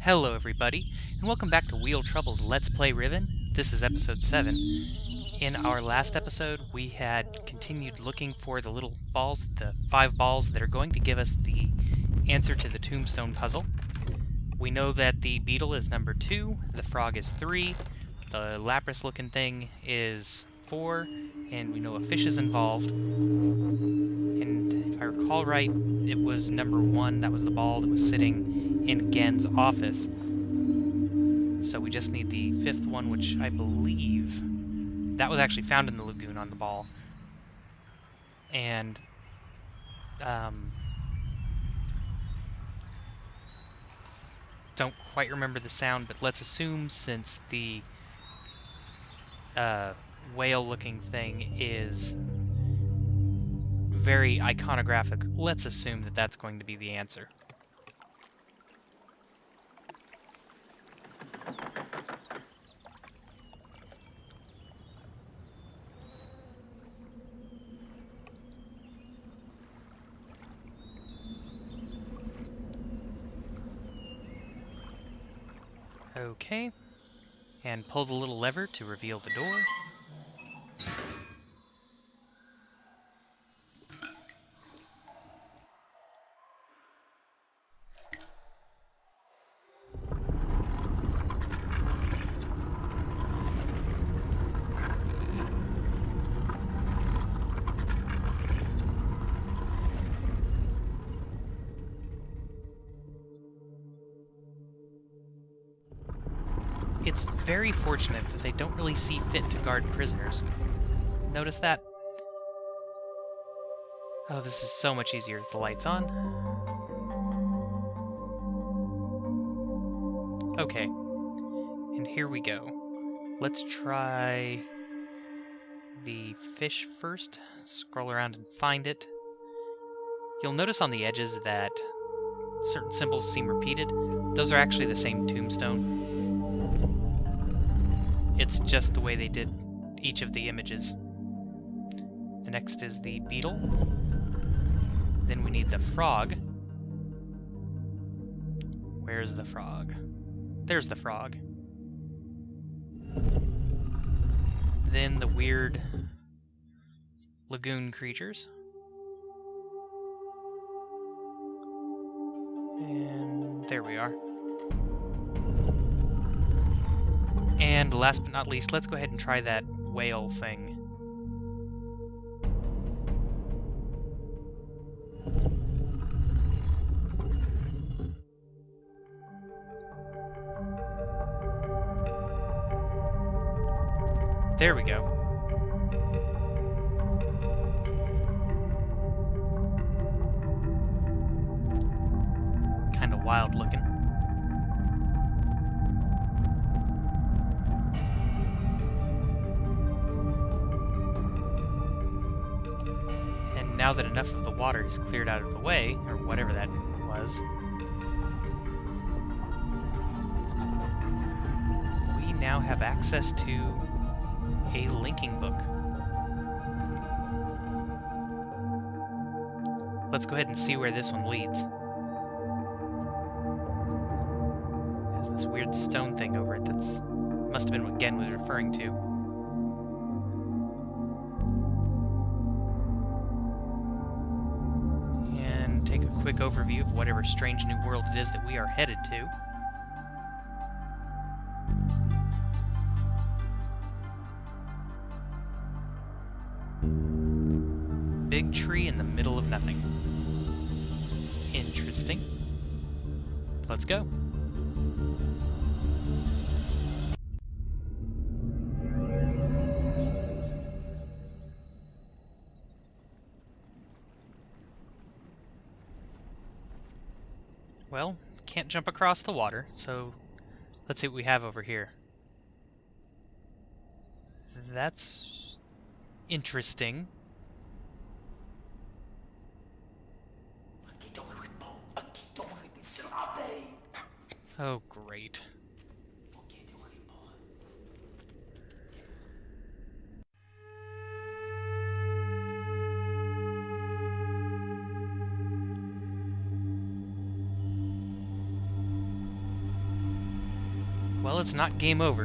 Hello everybody, and welcome back to Wheel Trouble's Let's Play Riven. This is episode 7. In our last episode, we had continued looking for the little balls, the 5 balls that are going to give us the answer to the tombstone puzzle. We know that the beetle is number 2, the frog is 3, the lapras-looking thing is 4, and we know a fish is involved. And if I recall right, it was number 1, that was the ball that was sitting in Gen's office. So we just need the 5th one, which I believe that was actually found in the lagoon on the ball. And don't quite remember the sound, but let's assume since the whale-looking thing is very iconographic, let's assume that that's going to be the answer. Okay, and pull the little lever to reveal the door. It's very fortunate that they don't really see fit to guard prisoners. Notice that? Oh, this is so much easier with the lights on. Okay, and here we go. Let's try the fish first. Scroll around and find it. You'll notice on the edges that certain symbols seem repeated. Those are actually the same tombstone. It's just the way they did each of the images. The next is the beetle. Then we need the frog. Where's the frog? There's the frog. Then the weird lagoon creatures. And there we are. And last but not least, let's go ahead and try that whale thing. There we go. Kind of wild looking. And now that enough of the water is cleared out of the way, or whatever that was, we now have access to a linking book. Let's go ahead and see where this one leads. There's this weird stone thing over it that's must have been what Gen was referring to. And take a quick overview of whatever strange new world it is that we are headed to. Big tree in the middle of nothing. Interesting. Let's go. Well, can't jump across the water, so let's see what we have over here. That's interesting. Oh, great. Well, it's not game over.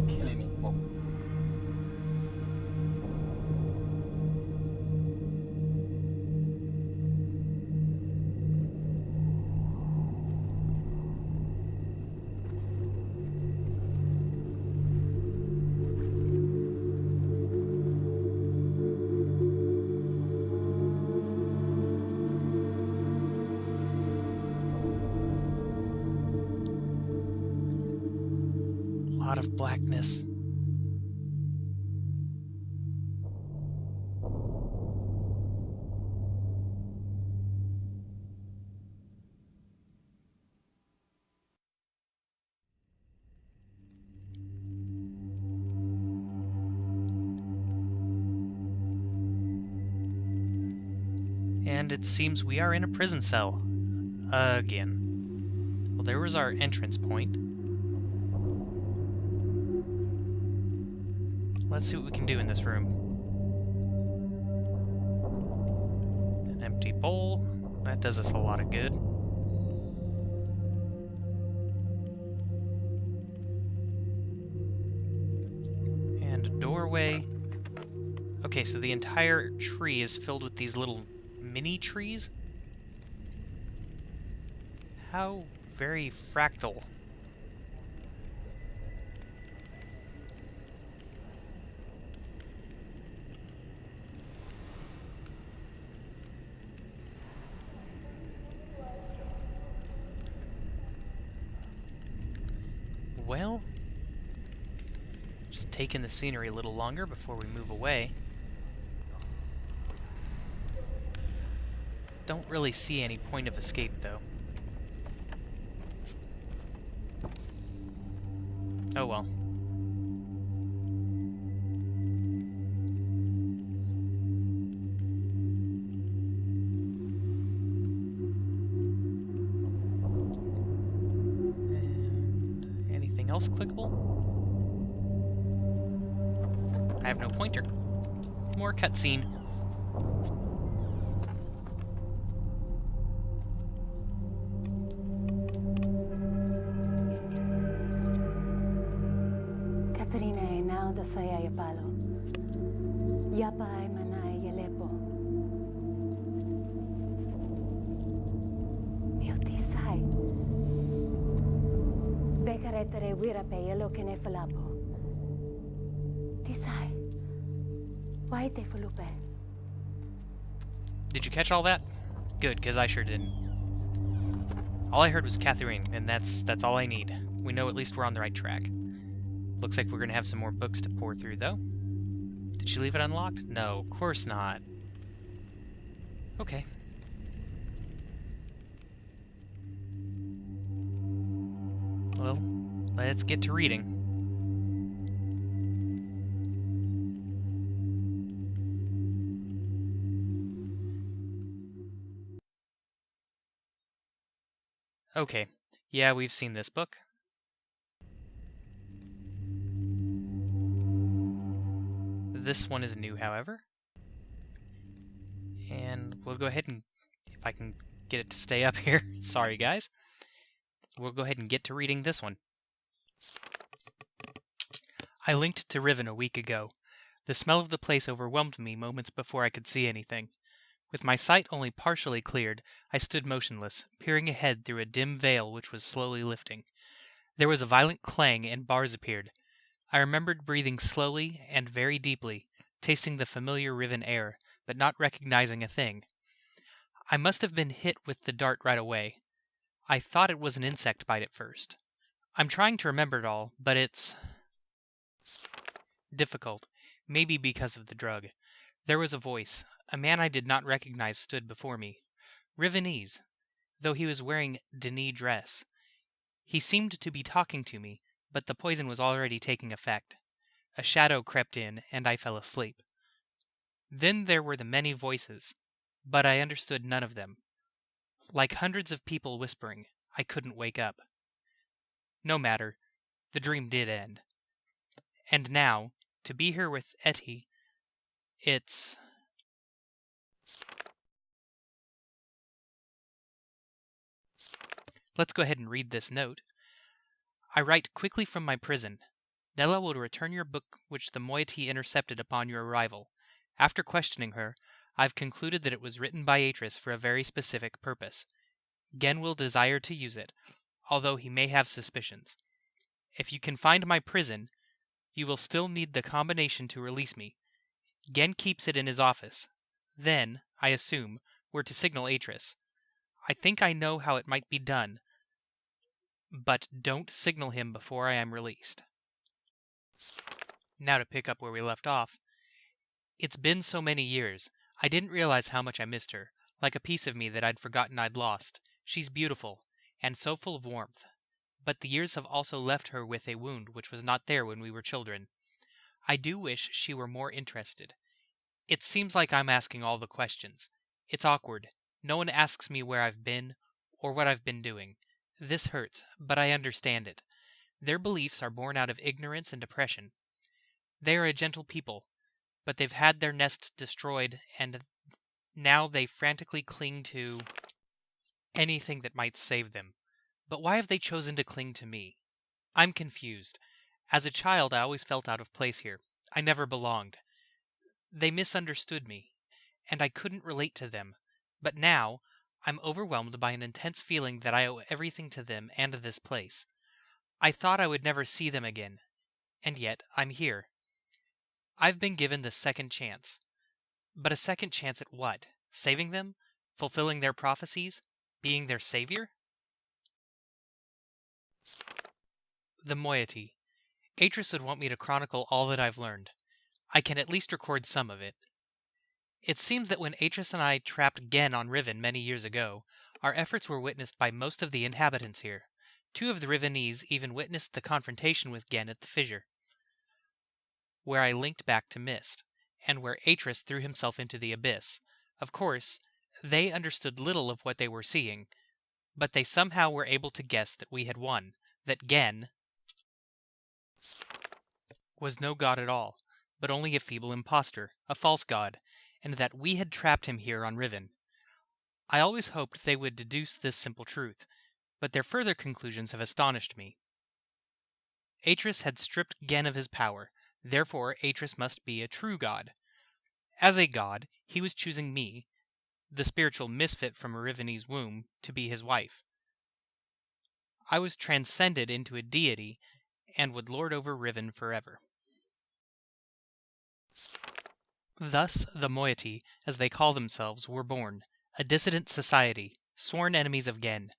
Killing me. Oh. A lot of blackness. And it seems we are in a prison cell. Again. Well, there was our entrance point. Let's see what we can do in this room. An empty bowl. That does us a lot of good. And a doorway. Okay, so the entire tree is filled with these little mini trees. How very fractal. Well, just taking the scenery a little longer before we move away. Don't really see any point of escape, though. Oh well. And anything else clickable? I have no pointer. More cutscene. Katrina e now da saya palo. Yapa ay manay yelepo. Miotisay. Bekaretere wirape yelo kene falapo. Tisay. Why te fulupe? Did you catch all that? Good, because I sure didn't. All I heard was Catherine, and that's all I need. We know at least we're on the right track. Looks like we're going to have some more books to pour through, though. Did she leave it unlocked? No, of course not. Okay. Well, let's get to reading. Okay, yeah, we've seen this book. This one is new, however. And we'll go ahead and, if I can get it to stay up here, sorry guys. We'll go ahead and get to reading this one. I linked to Riven a week ago. The smell of the place overwhelmed me moments before I could see anything. With my sight only partially cleared, I stood motionless, peering ahead through a dim veil which was slowly lifting. There was a violent clang and bars appeared. I remembered breathing slowly and very deeply, tasting the familiar Riven air, but not recognizing a thing. I must have been hit with the dart right away. I thought it was an insect bite at first. I'm trying to remember it all, but it's difficult, maybe because of the drug. There was a voice. A man I did not recognize stood before me. Rivenese, though he was wearing Denis dress. He seemed to be talking to me, but the poison was already taking effect. A shadow crept in, and I fell asleep. Then there were the many voices, but I understood none of them. Like hundreds of people whispering, I couldn't wake up. No matter. The dream did end. And now, to be here with Etty, it's... Let's go ahead and read this note. I write quickly from my prison. Nella will return your book which the moiety intercepted upon your arrival. After questioning her, I've concluded that it was written by Atris for a very specific purpose. Gen will desire to use it, although he may have suspicions. If you can find my prison, you will still need the combination to release me. Gen keeps it in his office. Then, I assume, we're to signal Atris. I think I know how it might be done, but don't signal him before I am released. Now to pick up where we left off. It's been so many years. I didn't realize how much I missed her, like a piece of me that I'd forgotten I'd lost. She's beautiful, and so full of warmth. But the years have also left her with a wound which was not there when we were children. I do wish she were more interested. It seems like I'm asking all the questions. It's awkward. No one asks me where I've been, or what I've been doing. This hurts, but I understand it. Their beliefs are born out of ignorance and depression. They are a gentle people, but they've had their nest destroyed, and now they frantically cling to anything that might save them. But why have they chosen to cling to me? I'm confused. As a child, I always felt out of place here. I never belonged. They misunderstood me, and I couldn't relate to them. But now, I'm overwhelmed by an intense feeling that I owe everything to them and this place. I thought I would never see them again, and yet I'm here. I've been given the second chance. But a second chance at what? Saving them? Fulfilling their prophecies? Being their savior? The moiety. Atris would want me to chronicle all that I've learned. I can at least record some of it. It seems that when Atris and I trapped Gen on Riven many years ago, our efforts were witnessed by most of the inhabitants here. 2 of the Rivenese even witnessed the confrontation with Gen at the fissure, where I linked back to Mist, and where Atris threw himself into the abyss. Of course, they understood little of what they were seeing, but they somehow were able to guess that we had won, that Gen was no god at all, but only a feeble impostor, a false god, and that we had trapped him here on Riven. I always hoped they would deduce this simple truth, but their further conclusions have astonished me. Atris had stripped Gen of his power, therefore Atris must be a true god. As a god, he was choosing me, the spiritual misfit from a Rivenese womb, to be his wife. I was transcended into a deity and would lord over Riven forever. Thus, the moiety, as they call themselves, were born, a dissident society, sworn enemies of Gen.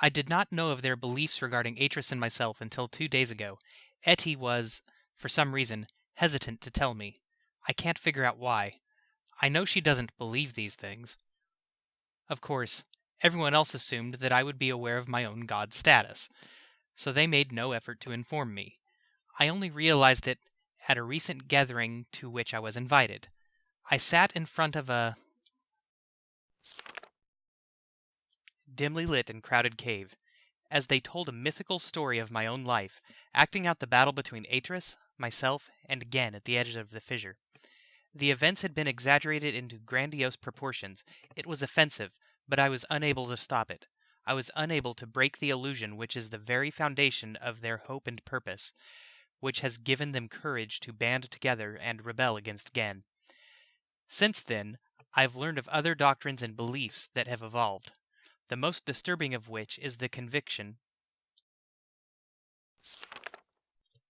I did not know of their beliefs regarding Atris and myself until 2 days ago. Etty was, for some reason, hesitant to tell me. I can't figure out why. I know she doesn't believe these things. Of course, everyone else assumed that I would be aware of my own god status, so they made no effort to inform me. I only realized it at a recent gathering to which I was invited. I sat in front of a dimly lit and crowded cave, as they told a mythical story of my own life, acting out the battle between Atris, myself, and Gen at the edge of the fissure. The events had been exaggerated into grandiose proportions. It was offensive, but I was unable to stop it. I was unable to break the illusion which is the very foundation of their hope and purpose, which has given them courage to band together and rebel against Gen. Since then, I've learned of other doctrines and beliefs that have evolved, the most disturbing of which is the conviction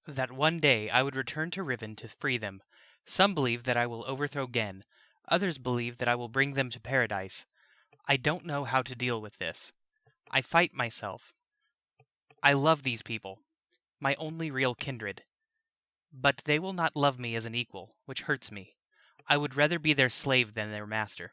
that one day I would return to Riven to free them. Some believe that I will overthrow Gen. Others believe that I will bring them to paradise. I don't know how to deal with this. I fight myself. I love these people, my only real kindred. But they will not love me as an equal, which hurts me. I would rather be their slave than their master.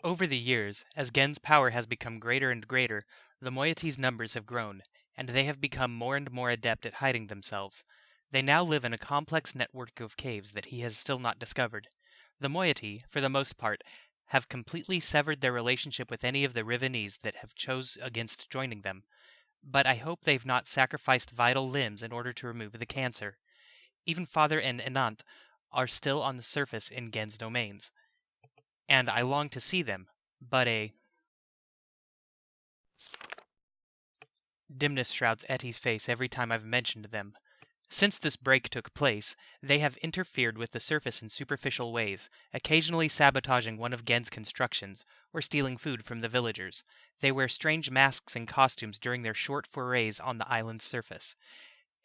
Over the years, as Gen's power has become greater and greater, the moiety's numbers have grown, and they have become more and more adept at hiding themselves. They now live in a complex network of caves that he has still not discovered. The moiety, for the most part, have completely severed their relationship with any of the Rivenese that have chose against joining them. but I hope they've not sacrificed vital limbs in order to remove the cancer. Even Father and Enant are still on the surface in Gen's domains, and I long to see them, but a dimness shrouds Etty's face every time I've mentioned them. Since this break took place, they have interfered with the surface in superficial ways, occasionally sabotaging one of Gen's constructions, or stealing food from the villagers. They wear strange masks and costumes during their short forays on the island's surface,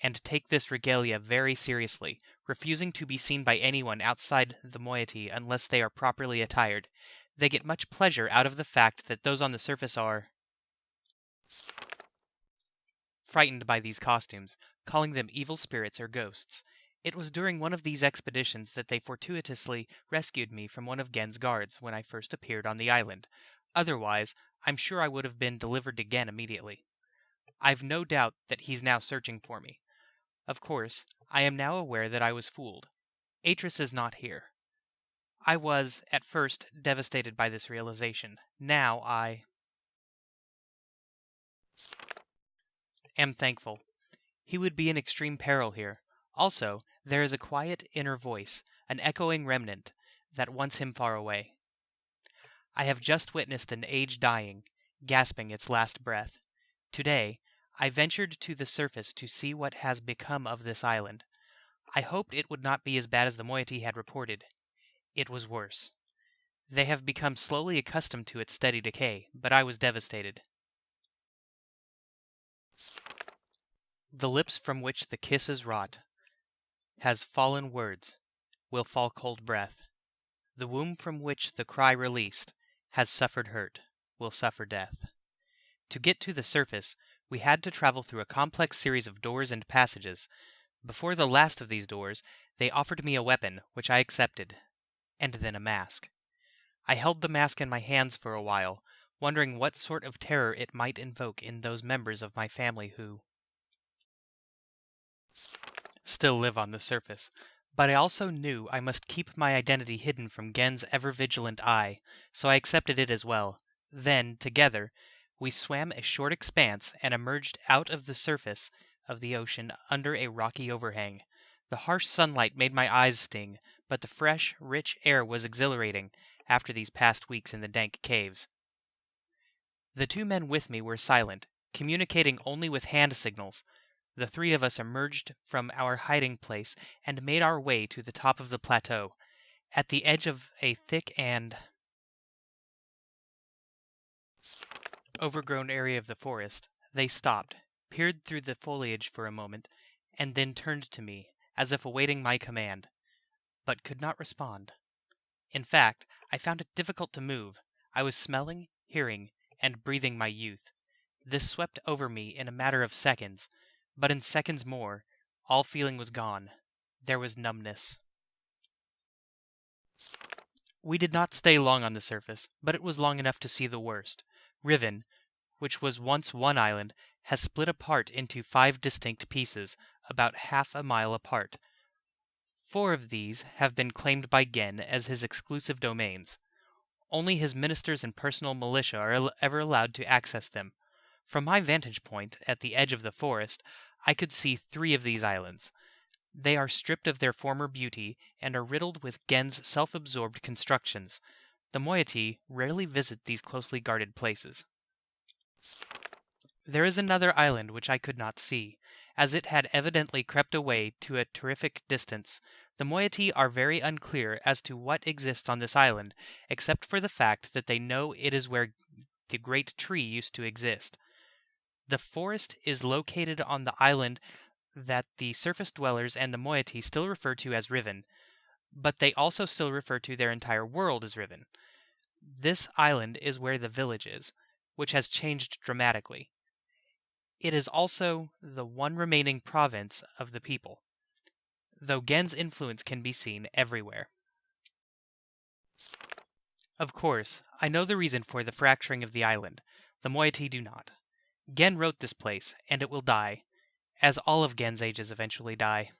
and take this regalia very seriously, refusing to be seen by anyone outside the moiety unless they are properly attired. They get much pleasure out of the fact that those on the surface are frightened by these costumes, calling them evil spirits or ghosts. It was during one of these expeditions that they fortuitously rescued me from one of Gen's guards when I first appeared on the island. Otherwise, I'm sure I would have been delivered to Gen immediately. I've no doubt that he's now searching for me. Of course, I am now aware that I was fooled. Atris is not here. I was, at first, devastated by this realization. Now I am thankful. He would be in extreme peril here. Also, there is a quiet inner voice, an echoing remnant, that wants him far away. I have just witnessed an age dying, gasping its last breath. Today, I ventured to the surface to see what has become of this island. I hoped it would not be as bad as the moiety had reported. It was worse. They have become slowly accustomed to its steady decay, but I was devastated. The lips from which the kiss is wrought has fallen words, will fall cold breath. The womb from which the cry released has suffered hurt, will suffer death. To get to the surface, we had to travel through a complex series of doors and passages. Before the last of these doors, they offered me a weapon, which I accepted, and then a mask. I held the mask in my hands for a while, wondering what sort of terror it might invoke in those members of my family who still live on the surface. But I also knew I must keep my identity hidden from Gen's ever-vigilant eye, so I accepted it as well. Then, together, we swam a short expanse and emerged out of the surface of the ocean under a rocky overhang. The harsh sunlight made my eyes sting, but the fresh, rich air was exhilarating after these past weeks in the dank caves. The two men with me were silent, communicating only with hand signals. The three of us emerged from our hiding place and made our way to the top of the plateau. At the edge of a thick and overgrown area of the forest, they stopped, peered through the foliage for a moment, and then turned to me, as if awaiting my command, but could not respond. In fact, I found it difficult to move. I was smelling, hearing, and breathing my youth. This swept over me in a matter of seconds, but in seconds more, all feeling was gone. There was numbness. We did not stay long on the surface, but it was long enough to see the worst. Riven, which was once one island, has split apart into 5 distinct pieces, about half a mile apart. 4 of these have been claimed by Gen as his exclusive domains. Only his ministers and personal militia are ever allowed to access them. From my vantage point, at the edge of the forest, I could see 3 of these islands. They are stripped of their former beauty and are riddled with Gen's self-absorbed constructions. The moiety rarely visit these closely guarded places. There is another island which I could not see, as it had evidently crept away to a terrific distance. The moiety are very unclear as to what exists on this island, except for the fact that they know it is where the great tree used to exist. The forest is located on the island that the surface dwellers and the moiety still refer to as Riven, but they also still refer to their entire world as Riven. This island is where the village is, which has changed dramatically. It is also the one remaining province of the people, though Gen's influence can be seen everywhere. Of course, I know the reason for the fracturing of the island. The moiety do not. Gen wrote this place, and it will die, as all of Gen's ages eventually die.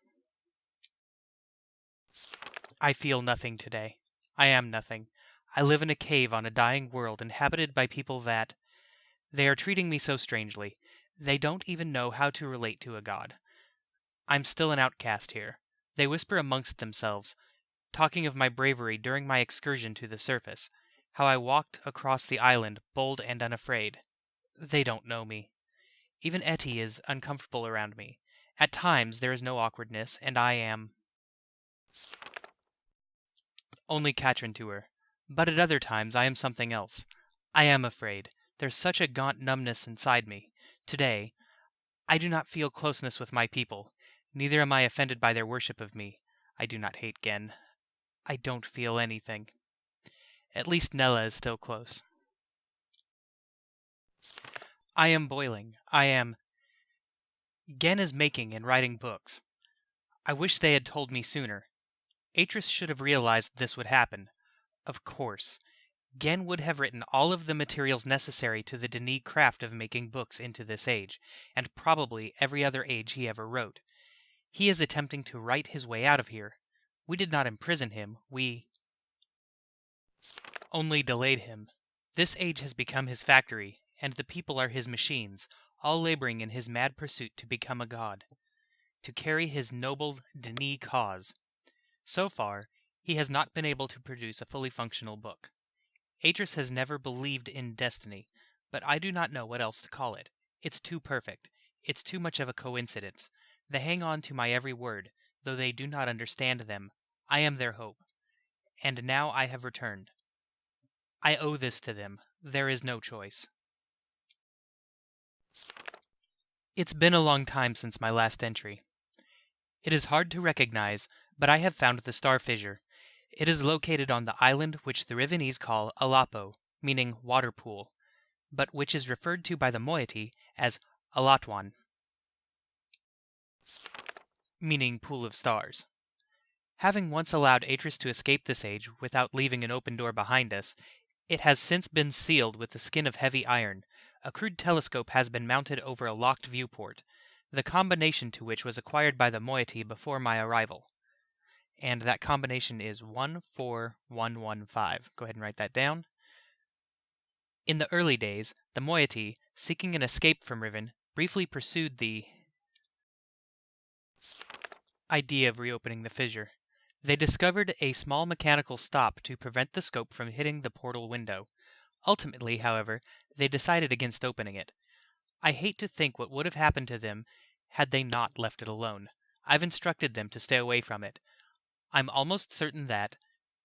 I feel nothing today. I am nothing. I live in a cave on a dying world inhabited by people that... They are treating me so strangely. They don't even know how to relate to a god. I'm still an outcast here. They whisper amongst themselves, talking of my bravery during my excursion to the surface, how I walked across the island bold and unafraid. They don't know me. Even Etty is uncomfortable around me. At times there is no awkwardness, and I am only Katrin to her. But at other times I am something else. I am afraid. There's such a gaunt numbness inside me. Today, I do not feel closeness with my people. Neither am I offended by their worship of me. I do not hate Gen. I don't feel anything. At least Nella is still close. I am boiling. Gen is making and writing books. I wish they had told me sooner. Atris should have realized this would happen. Of course. Gen would have written all of the materials necessary to the Denis craft of making books into this age, and probably every other age he ever wrote. He is attempting to write his way out of here. We did not imprison him, we only delayed him. This age has become his factory, and the people are his machines, all laboring in his mad pursuit to become a god, to carry his noble Denis cause. So far, he has not been able to produce a fully functional book. Atris has never believed in destiny, but I do not know what else to call it. It's too perfect. It's too much of a coincidence. They hang on to my every word, though they do not understand them. I am their hope. And now I have returned. I owe this to them. There is no choice. It's been a long time since my last entry. It is hard to recognize, but I have found the star fissure. It is located on the island which the Rivenese call Alapo, meaning water pool, but which is referred to by the moiety as Alatwan, meaning pool of stars. Having once allowed Atris to escape this age without leaving an open door behind us, it has since been sealed with the skin of heavy iron. A crude telescope has been mounted over a locked viewport, the combination to which was acquired by the moiety before my arrival. And that combination is 14115. Go ahead and write that down. In the early days, the moiety, seeking an escape from Riven, briefly pursued the idea of reopening the fissure. They discovered a small mechanical stop to prevent the scope from hitting the portal window. Ultimately, however, they decided against opening it. I hate to think what would have happened to them had they not left it alone. I've instructed them to stay away from it. I'm almost certain that,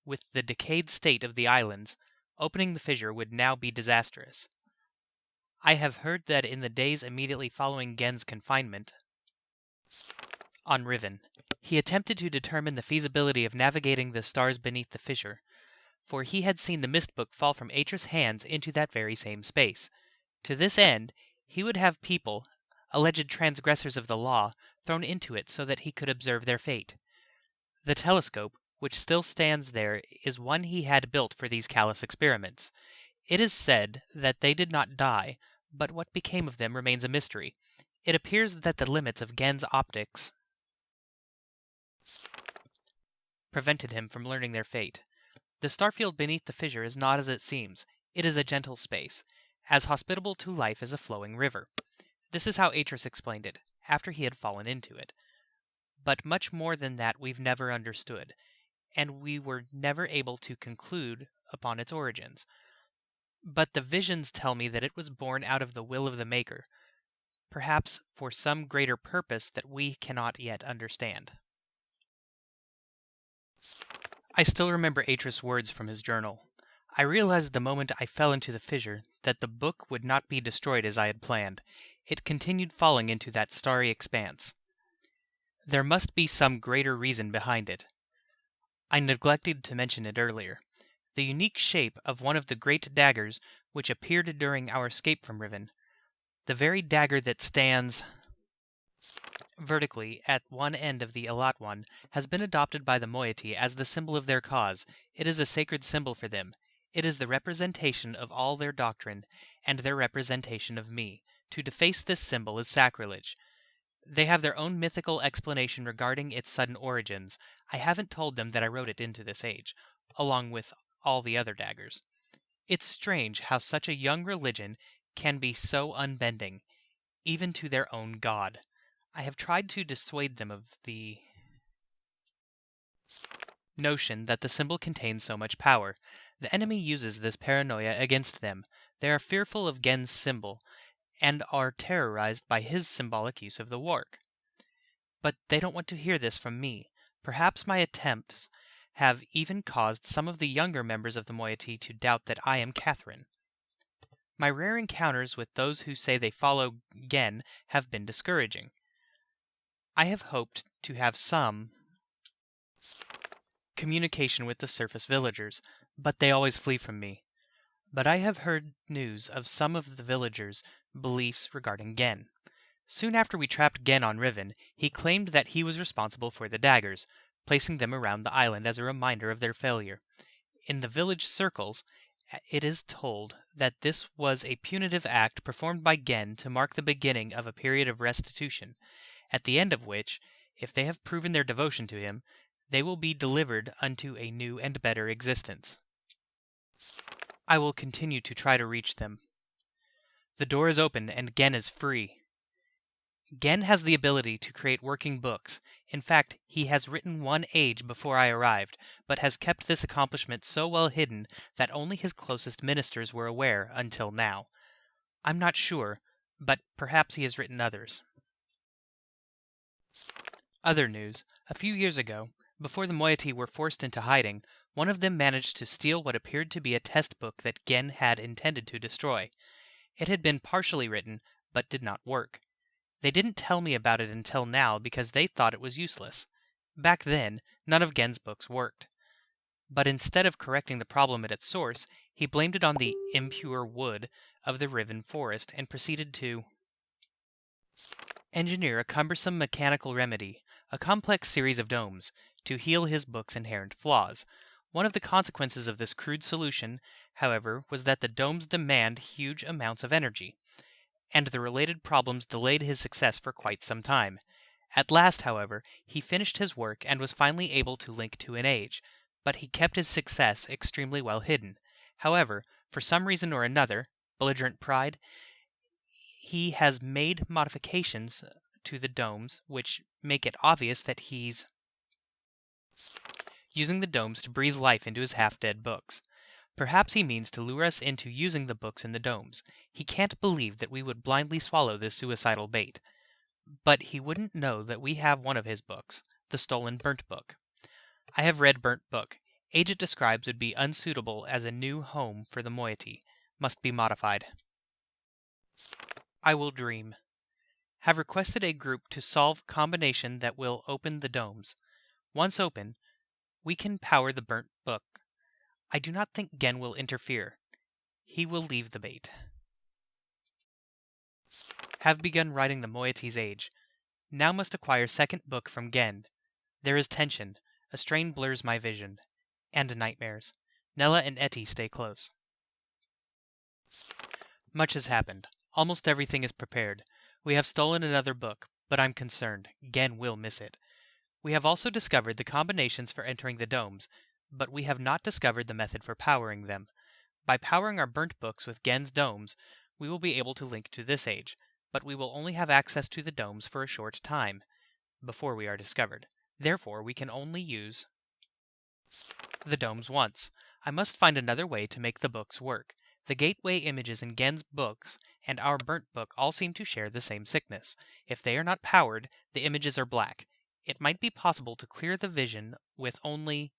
with the decayed state of the islands, opening the fissure would now be disastrous. I have heard that in the days immediately following Gen's confinement on Riven, he attempted to determine the feasibility of navigating the stars beneath the fissure, for he had seen the mist book fall from Atris' hands into that very same space. To this end, he would have people, alleged transgressors of the law, thrown into it so that he could observe their fate. The telescope, which still stands there, is one he had built for these callous experiments. It is said that they did not die, but what became of them remains a mystery. It appears that the limits of Gen's optics prevented him from learning their fate. The starfield beneath the fissure is not as it seems. It is a gentle space, as hospitable to life as a flowing river. This is how Atris explained it, after he had fallen into it. But much more than that we've never understood, and we were never able to conclude upon its origins. But the visions tell me that it was born out of the will of the Maker, perhaps for some greater purpose that we cannot yet understand. I still remember Atris' words from his journal. I realized the moment I fell into the fissure that the book would not be destroyed as I had planned. It continued falling into that starry expanse. There must be some greater reason behind it. I neglected to mention it earlier. The unique shape of one of the great daggers which appeared during our escape from Riven. The very dagger that stands vertically at one end of the Alatwan has been adopted by the moiety as the symbol of their cause. It is a sacred symbol for them. It is the representation of all their doctrine, and their representation of me. To deface this symbol is sacrilege. They have their own mythical explanation regarding its sudden origins. I haven't told them that I wrote it into this age, along with all the other daggers. It's strange how such a young religion can be so unbending. even to their own god. I have tried to dissuade them of the notion that the symbol contains so much power. The enemy uses this paranoia against them. They are fearful of Gen's symbol, and are terrorized by his symbolic use of the warg. But they don't want to hear this from me. Perhaps my attempts have even caused some of the younger members of the moiety to doubt that I am Catherine. My rare encounters with those who say they follow Gen have been discouraging. I have hoped to have some communication with the surface villagers, but they always flee from me. But I have heard news of some of the villagers' beliefs regarding Gen. Soon after we trapped Gen on Riven, he claimed that he was responsible for the daggers, placing them around the island as a reminder of their failure. In the village circles, it is told that this was a punitive act performed by Gen to mark the beginning of a period of restitution, at the end of which, if they have proven their devotion to him, they will be delivered unto a new and better existence. I will continue to try to reach them. The door is open and Gen is free. Gen has the ability to create working books. In fact, he has written one age before I arrived, but has kept this accomplishment so well hidden that only his closest ministers were aware until now. I'm not sure, but perhaps he has written others. Other news. A few years ago, before the moiety were forced into hiding, one of them managed to steal what appeared to be a test book that Gen had intended to destroy. It had been partially written, but did not work. They didn't tell me about it until now because they thought it was useless. Back then, none of Gen's books worked. But instead of correcting the problem at its source, he blamed it on the impure wood of the Riven forest and proceeded to engineer a cumbersome mechanical remedy, a complex series of domes, to heal his book's inherent flaws. One of the consequences of this crude solution, however, was that the domes demand huge amounts of energy, and the related problems delayed his success for quite some time. At last, however, he finished his work and was finally able to link to an age, but he kept his success extremely well hidden. However, for some reason or another, belligerent pride, he has made modifications to the domes which make it obvious that he's using the domes to breathe life into his half-dead books. Perhaps he means to lure us into using the books in the domes. He can't believe that we would blindly swallow this suicidal bait. But he wouldn't know that we have one of his books, the stolen Burnt Book. I have read Burnt Book. Age it describes would be unsuitable as a new home for the moiety. Must be modified. I will dream. Have requested a group to solve combination that will open the domes. Once open, we can power the Burnt Book. I do not think Gen will interfere. He will leave the bait. Have begun writing the moiety's age. Now must acquire second book from Gen. There is tension. A strain blurs my vision. And nightmares. Nella and Etty stay close. Much has happened. Almost everything is prepared. We have stolen another book, but I'm concerned. Gen will miss it. We have also discovered the combinations for entering the domes, but we have not discovered the method for powering them. By powering our burnt books with Gen's domes, we will be able to link to this age, but we will only have access to the domes for a short time, before we are discovered. Therefore, we can only use the domes once. I must find another way to make the books work. The gateway images in Gen's books and our burnt book all seem to share the same sickness. If they are not powered, the images are black. It might be possible to clear the vision with only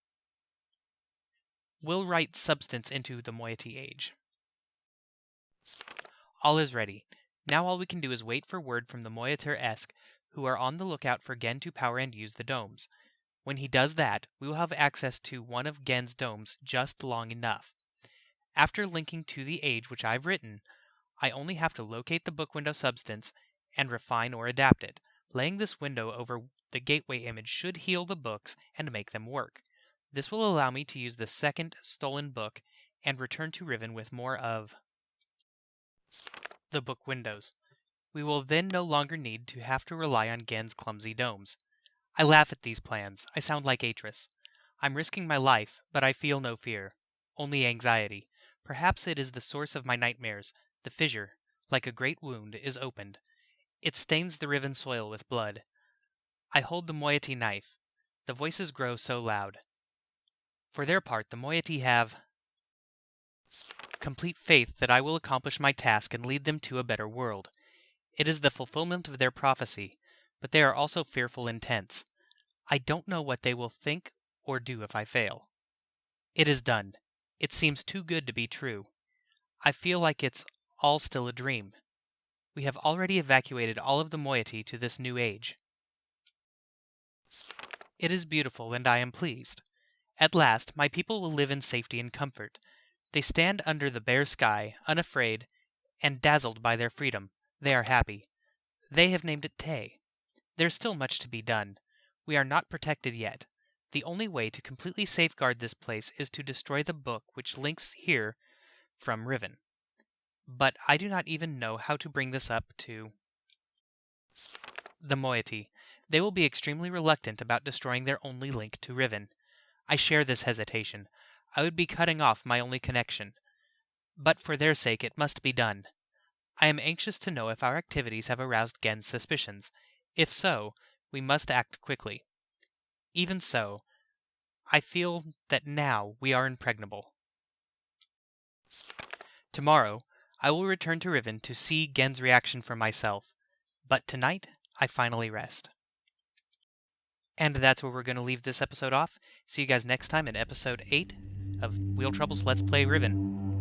will write substance into the moiety age. All is ready. Now all we can do is wait for word from the Moyater-esque, who are on the lookout for Gen to power and use the domes. When he does that, we will have access to one of Gen's domes just long enough. After linking to the age which I've written, I only have to locate the book window substance and refine or adapt it. Laying this window over the gateway image should heal the books and make them work. This will allow me to use the second stolen book and return to Riven with more of the book windows. We will then no longer need to have to rely on Gen's clumsy domes. I laugh at these plans. I sound like Atris. I'm risking my life, but I feel no fear. Only anxiety. Perhaps it is the source of my nightmares. The fissure, like a great wound, is opened. It stains the Riven soil with blood. I hold the moiety knife. The voices grow so loud. For their part, the moiety have complete faith that I will accomplish my task and lead them to a better world. It is the fulfillment of their prophecy, but they are also fearful and tense. I don't know what they will think or do if I fail. It is done. It seems too good to be true. I feel like it's all still a dream. We have already evacuated all of the moiety to this new age. It is beautiful, and I am pleased. At last, my people will live in safety and comfort. They stand under the bare sky, unafraid, and dazzled by their freedom. They are happy. They have named it Tay. There's still much to be done. We are not protected yet. The only way to completely safeguard this place is to destroy the book which links here from Riven. But I do not even know how to bring this up to the moiety. They will be extremely reluctant about destroying their only link to Riven. I share this hesitation. I would be cutting off my only connection. But for their sake it must be done. I am anxious to know if our activities have aroused Gen's suspicions. If so, we must act quickly. Even so, I feel that now we are impregnable. Tomorrow, I will return to Riven to see Gen's reaction for myself. But tonight, I finally rest. And that's where we're going to leave this episode off. See you guys next time in episode 8 of Wheel Trouble's Let's Play Riven.